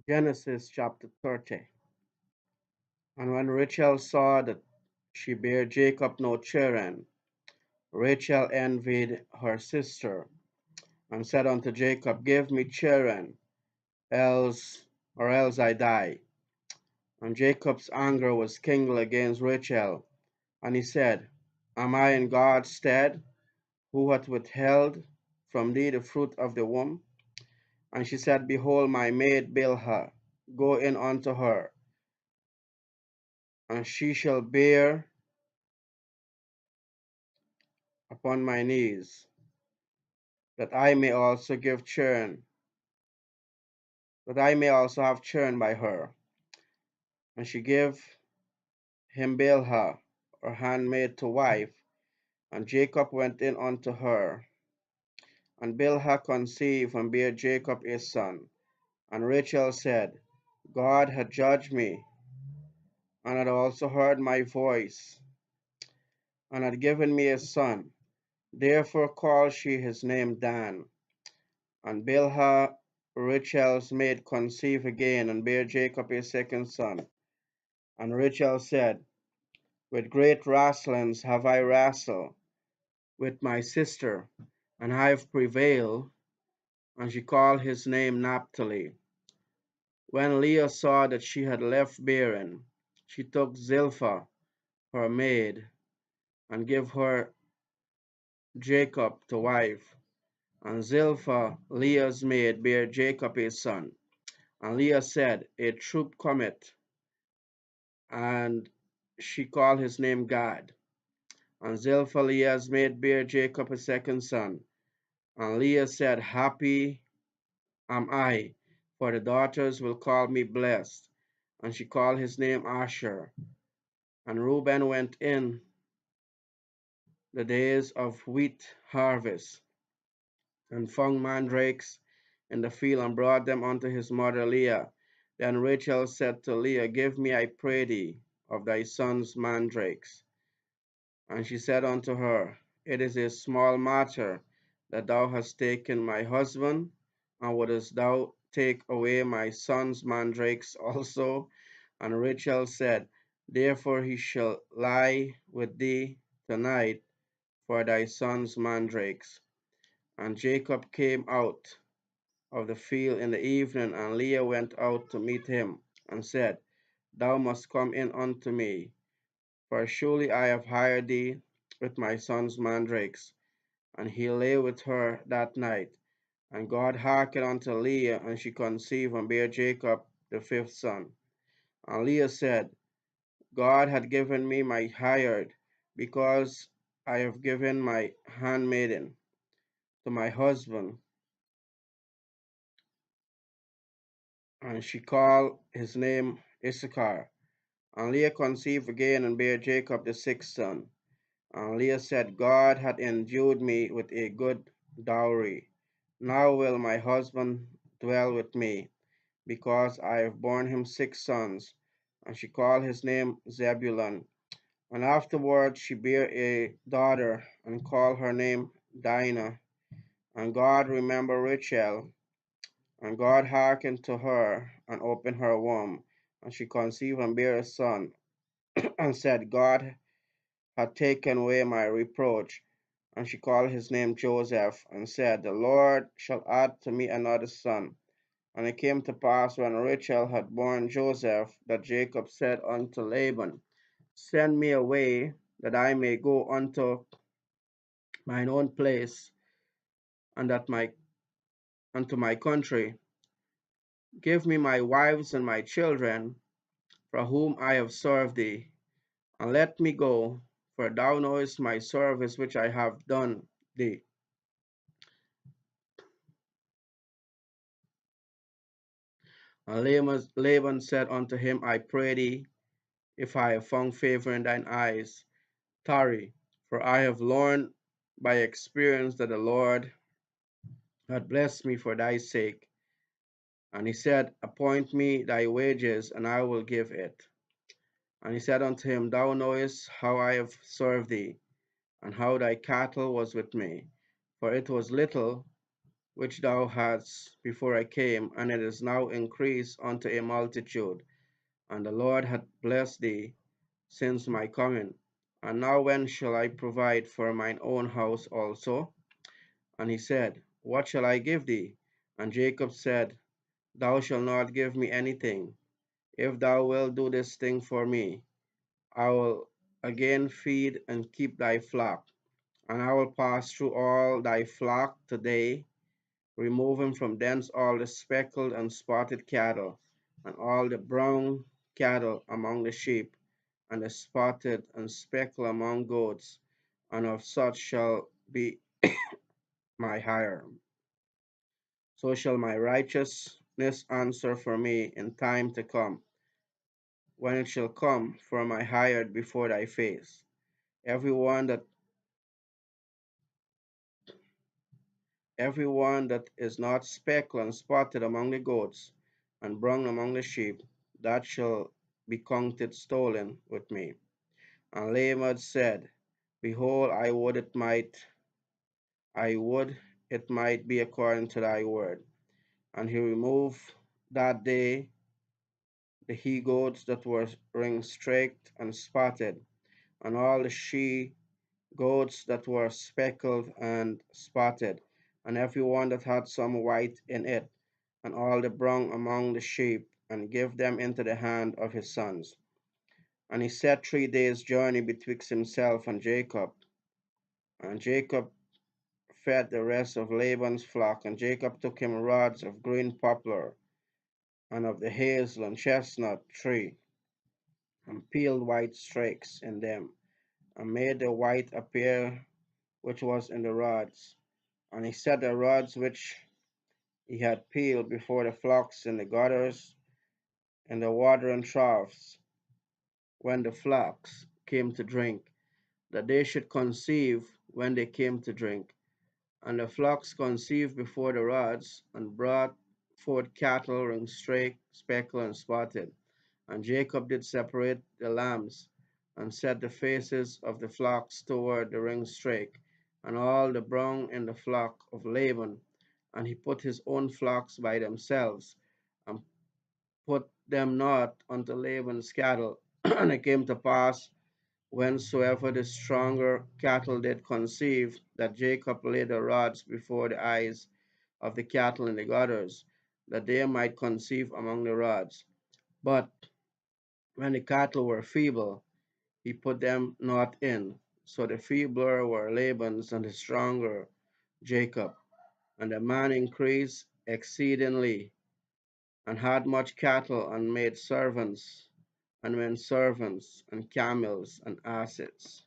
Genesis chapter 30. And when Rachel saw that she bare Jacob no children, Rachel envied her sister, and said unto Jacob, Give me children, else I die. And Jacob's anger was kindled against Rachel, and he said, Am I in God's stead, who hath withheld from thee the fruit of the womb? And she said, Behold, my maid Bilhah, go in unto her, and she shall bear upon my knees, that I may also give churn, that I may also have churn by her. And she gave him Bilhah, her handmaid, to wife, and Jacob went in unto her. And Bilhah conceived and bare Jacob a son. And Rachel said, God had judged me, and had also heard my voice, and had given me a son. Therefore called she his name Dan. And Bilhah, Rachel's maid, conceived again, and bare Jacob a second son. And Rachel said, With great wrestlings have I wrestled with my sister, and I have prevailed. And she called his name Naphtali. When Leah saw that she had left bearing, she took Zilpah, her maid, and gave her Jacob to wife. And Zilpah, Leah's maid, bare Jacob a son. And Leah said, A troop cometh, and she called his name Gad. And Zilpah, Leah's maid, bare Jacob a second son. And Leah said, Happy am I, for the daughters will call me blessed. And she called his name Asher. And Reuben went in the days of wheat harvest, and found mandrakes in the field, and brought them unto his mother Leah. Then Rachel said to Leah, Give me, I pray thee, of thy son's mandrakes. And she said unto her, It is a small matter that thou hast taken my husband, and wouldest thou take away my son's mandrakes also? And Rachel said, Therefore he shall lie with thee tonight for thy son's mandrakes. And Jacob came out of the field in the evening, and Leah went out to meet him, and said, Thou must come in unto me, for surely I have hired thee with my son's mandrakes. And he lay with her that night. And God hearkened unto Leah, and she conceived and bare Jacob the fifth son. And Leah said, God had given me my hired, because I have given my handmaiden to my husband. And she called his name Issachar. And Leah conceived again and bare Jacob the sixth son. And Leah said, God had endued me with a good dowry. Now will my husband dwell with me, because I have borne him six sons. And she called his name Zebulun. And afterward she bare a daughter, and called her name Dinah. And God remembered Rachel, and God hearkened to her, and opened her womb. And she conceived and bare a son, and said, God had taken away my reproach. And she called his name Joseph, and said, The Lord shall add to me another son. And it came to pass, when Rachel had borne Joseph, that Jacob said unto Laban, Send me away, that I may go unto mine own place, and unto my country. Give me my wives and my children, for whom I have served thee, and let me go, for thou knowest my service which I have done thee. And Laban said unto him, I pray thee, if I have found favor in thine eyes, tarry, for I have learned by experience that the Lord hath blessed me for thy sake. And he said, Appoint me thy wages, and I will give it. And he said unto him, Thou knowest how I have served thee, and how thy cattle was with me, for it was little, which thou hadst before I came, and it is now increased unto a multitude. And the Lord hath blessed thee since my coming. And now when shall I provide for mine own house also? And he said, What shall I give thee? And Jacob said, Thou shalt not give me anything. If thou wilt do this thing for me, I will again feed and keep thy flock. And I will pass through all thy flock today, removing from thence all the speckled and spotted cattle, and all the brown cattle among the sheep, and the spotted and speckled among goats, and of such shall be my hire. So shall my righteousness answer for me in time to come, when it shall come for my hired before thy face. Every one that every one that is not speckled and spotted among the goats, and brown among the sheep, that shall be counted stolen with me. And Laman said, Behold, I would it might be according to thy word. And he removed that day the he goats that were ring streaked and spotted, and all the she goats that were speckled and spotted, and every one that had some white in it, and all the brown among the sheep, and gave them into the hand of his sons. And he set 3 days' journey betwixt himself and Jacob. And Jacob fed the rest of Laban's flock, and Jacob took him rods of green poplar, and of the hazel and chestnut tree, and peeled white streaks in them, and made the white appear which was in the rods. And he set the rods which he had peeled before the flocks in the gutters and the watering troughs, when the flocks came to drink, that they should conceive when they came to drink. And the flocks conceived before the rods, and brought forth cattle ring straight, speckled, and spotted. And Jacob did separate the lambs, and set the faces of the flocks toward the ring straight, and all the brown in the flock of Laban. And he put his own flocks by themselves, and put them not unto Laban's cattle. And it came to pass, whensoever the stronger cattle did conceive, that Jacob laid the rods before the eyes of the cattle in the gutters, that they might conceive among the rods. But when the cattle were feeble, he put them not in. So the feebler were Laban's, and the stronger Jacob. And the man increased exceedingly, and had much cattle, and made servants, and men servants, and camels, and asses.